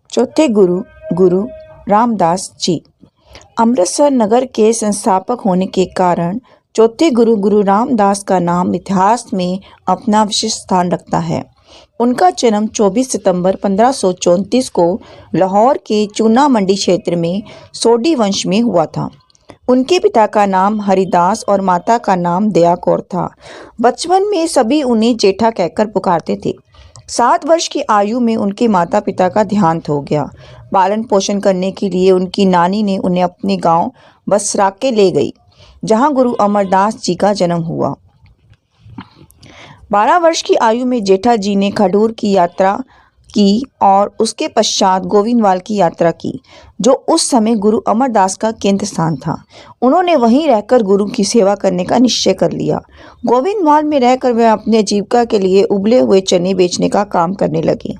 चौथे गुरु गुरु रामदास जी। अमृतसर नगर के संस्थापक होने के कारण चौथे गुरु गुरु रामदास का नाम इतिहास में अपना विशिष्ट स्थान रखता है। उनका जन्म 24 सितंबर 1534 को लाहौर के चूना मंडी क्षेत्र में सोडी वंश में हुआ था। उनके पिता का नाम हरिदास और माता का नाम दया कौर था। बचपन में सभी उन्हें जेठा कहकर पुकारते थे। 7 वर्ष की आयु में उनके माता पिता का देहांत हो गया। पालन पोषण करने के लिए उनकी नानी ने उन्हें अपने गांव बसराके ले गई, जहां गुरु अमरदास जी का जन्म हुआ। 12 वर्ष की आयु में जेठा जी ने खडूर की यात्रा की और उसके पश्चात गोविंदवाल की यात्रा की, जो उस समय गुरु अमरदास का केंद्र स्थान था। उन्होंने वहीं रहकर गुरु की सेवा करने का निश्चय कर लिया। गोविंदवाल में रहकर वह अपने जीविका के लिए उबले हुए चने बेचने का काम करने लगे।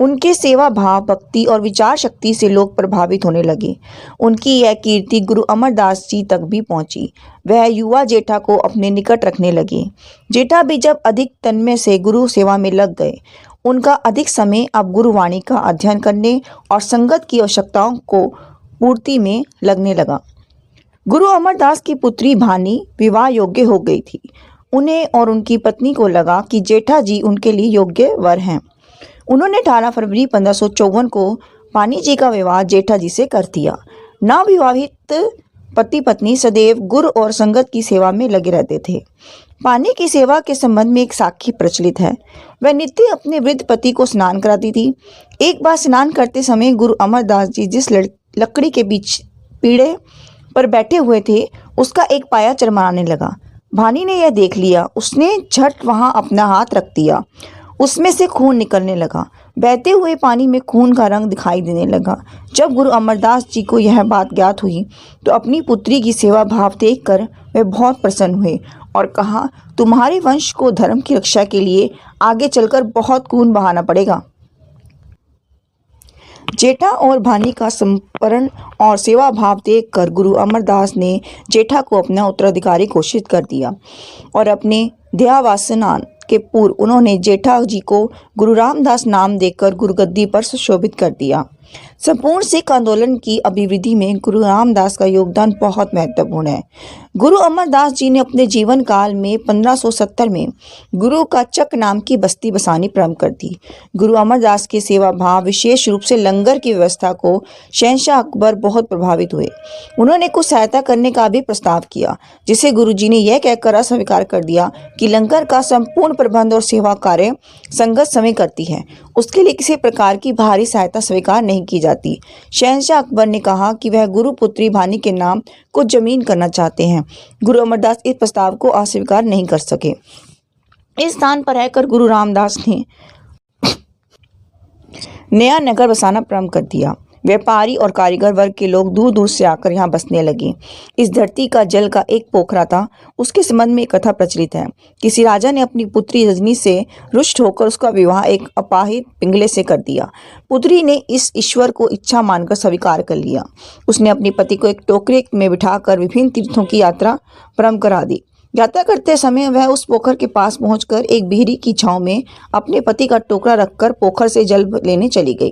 उनके सेवा भाव, भक्ति और विचार शक्ति से लोग प्रभावित होने लगे। उनकी यह कीर्ति गुरु अमरदास जी तक भी पहुंची। वह युवा जेठा को अपने निकट रखने लगे। जेठा भी जब अधिक तन्मय से गुरु सेवा में लग गए, उनका अधिक समय अब गुरुवाणी का अध्ययन करने और संगत की आवश्यकताओं को पूर्ति में लगने लगा। गुरु अमरदास की पुत्री भानी विवाह योग्य हो गई थी। उन्हें और उनकी पत्नी को लगा कि जेठा जी उनके लिए योग्य वर हैं। उन्होंने 18 फरवरी 1554 को पानी जी का विवाह जेठा जी से कर दिया। नवविवाहित पति पत्नी सदैव गुरु और संगत की सेवा में लगे रहते थे। पानी की सेवा के संबंध में एक साखी प्रचलित है। वह नित्य अपने वृद्ध पति को स्नान कराती थी। एक बार स्नान करते समय गुरु अमरदास जी जिस लकड़ी के बीच पीढ़े पर बैठे हुए थे, उसका एक पाया चरमराने लगा। भानी ने यह देख लिया। उसने झट वहां अपना हाथ रख दिया। उसमें से खून निकलने लगा। बहते हुए पानी में खून का रंग दिखाई देने लगा। जब गुरु अमरदास जी को यह बात ज्ञात हुई तो अपनी पुत्री की सेवा भाव देखकर वे बहुत प्रसन्न हुए और कहा, तुम्हारे वंश को धर्म की रक्षा के लिए आगे चलकर बहुत खून बहाना पड़ेगा। जेठा और भानी का समर्पण और सेवा भाव देखकर गुरु अमरदास ने जेठा को अपना उत्तराधिकारी घोषित कर दिया और अपने देहावसान के पूर्व उन्होंने जेठा जी को गुरु रामदास नाम देकर गुरुगद्दी पर सुशोभित कर दिया। संपूर्ण सिख आंदोलन की अभिवृद्धि में गुरु रामदास का योगदान बहुत महत्वपूर्ण है। गुरु अमरदास जी ने अपने जीवन काल में 1570 में गुरु का चक नाम की बस्ती बसानी प्रारंभ कर दी। गुरु अमरदास के सेवा भाव, विशेष रूप से लंगर की व्यवस्था को शहंशाह अकबर बहुत प्रभावित हुए। उन्होंने कुछ सहायता करने का भी प्रस्ताव किया, जिसे गुरु जी ने यह कहकर अस्वीकार कर दिया कि लंगर का संपूर्ण प्रबंध और सेवा कार्य संगत समय करती है, उसके लिए किसी प्रकार की बाहरी सहायता स्वीकार नहीं की जाती। शहंशाह अकबर ने कहा कि वह गुरु पुत्री भानी के नाम कुछ जमीन करना चाहते हैं। गुरु अमरदास इस प्रस्ताव को अस्वीकार नहीं कर सके। इस स्थान पर रहकर गुरु रामदास ने नया नगर बसाना प्रारंभ कर दिया। व्यापारी और कारीगर वर्ग के लोग दूर दूर से आकर यहाँ बसने लगे। इस धरती का जल का एक पोखरा था। उसके संबंध में एक कथा प्रचलित है। किसी राजा ने अपनी पुत्री रजनी से रुष्ट होकर उसका विवाह एक अपाहिज पिंगले से कर दिया। पुत्री ने इस ईश्वर को इच्छा मानकर स्वीकार कर लिया। उसने अपने पति को एक टोकरे में बिठाकर विभिन्न तीर्थों की यात्रा प्रारंभ करा दी। यात्रा करते समय वह उस पोखर के पास पहुंचकर एक बिहरी की छांव में अपने पति का टोकरा रखकर पोखर से जल लेने चली गई।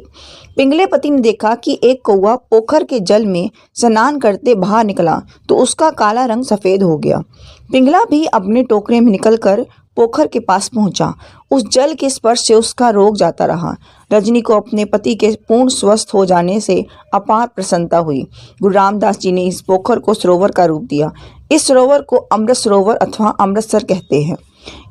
पिंगले पति ने देखा कि एक कौवा पोखर के जल में स्नान करते बाहर निकला तो उसका काला रंग सफेद हो गया। पिंगला भी अपने टोकरे में निकलकर पोखर के पास पहुंचा। उस जल के स्पर्श से उसका रोग जाता रहा। रजनी को अपने पति के पूर्ण स्वस्थ हो जाने से अपार प्रसन्नता हुई। गुरु रामदास जी ने इस पोखर को सरोवर का रूप दिया। इस सरोवर को अमृत सरोवर अथवा अमृतसर कहते हैं।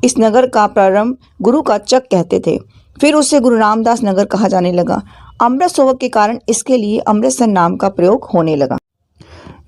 इस नगर का प्रारंभ गुरु का चक कहते थे, फिर उसे गुरु रामदास नगर कहा जाने लगा। अमृत सरोवर के कारण इसके लिए अमृतसर नाम का प्रयोग होने लगा।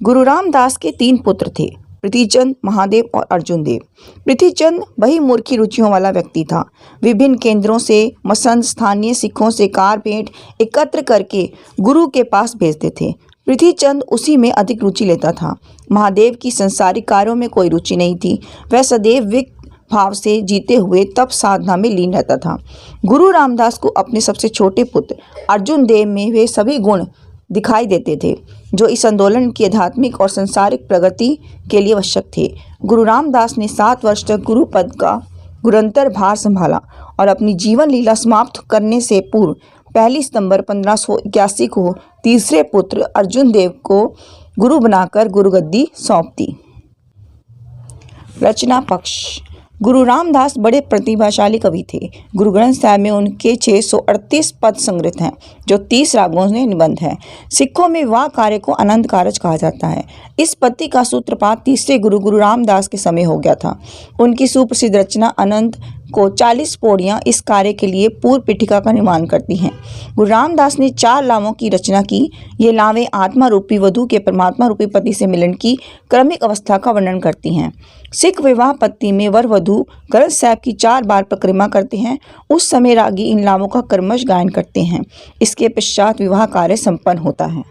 गुरु रामदास के 3 पुत्र थे, पृथ्वीचंद, महादेव और अर्जुन देव। पृथ्वीचंद बहुमूर्खी रुचियों वाला व्यक्ति था। विभिन्न केंद्रों से मसंद स्थानीय सिखों से कार भेंट एकत्र करके गुरु के पास भेजते थे। पृथ्वीचंद उसी में अधिक रुचि लेता था। महादेव की संसारिक कार्यों में कोई रुचि नहीं थी। वह सदैव विक भाव से जीते हुए तप साधना में लीन रहता था। गुरु रामदास को अपने सबसे छोटे पुत्र अर्जुन देव में वे सभी गुण दिखाई देते थे जो इस आंदोलन की आध्यात्मिक और सांसारिक प्रगति के लिए आवश्यक थे। गुरु रामदास ने 7 वर्ष तक गुरु पद का गुरंतर भार संभाला और अपनी जीवन लीला समाप्त करने से पूर्व 1 सितंबर 1581 को तीसरे पुत्र अर्जुन देव को गुरु बनाकर गुरुगद्दी सौंप दी। रचना पक्ष। गुरु रामदास बड़े प्रतिभाशाली कवि थे। गुरु ग्रंथ साहिब में उनके 638 पद संग्रहित हैं, जो 30 रागों में निबंध है। सिखों में विवाह कार्य को आनंद कारज कहा जाता है। इस पद्धति का सूत्रपात तीसरे गुरु रामदास के समय हो गया था। उनकी सुप्रसिद्ध रचना अनंत को 40 पौड़ियाँ इस कार्य के लिए पूर्व पीठिका का निर्माण करती हैं। गुरु रामदास ने 4 लावों की रचना की। ये लावें आत्मा रूपी वधु के परमात्मा रूपी पति से मिलन की क्रमिक अवस्था का वर्णन करती हैं। सिख विवाह पद्धति में वर वधु ग्रंथ साहिब की 4 बार परिक्रमा करते हैं। उस समय रागी इन लावों का क्रमश गायन करते हैं। इसके पश्चात विवाह कार्य संपन्न होता है।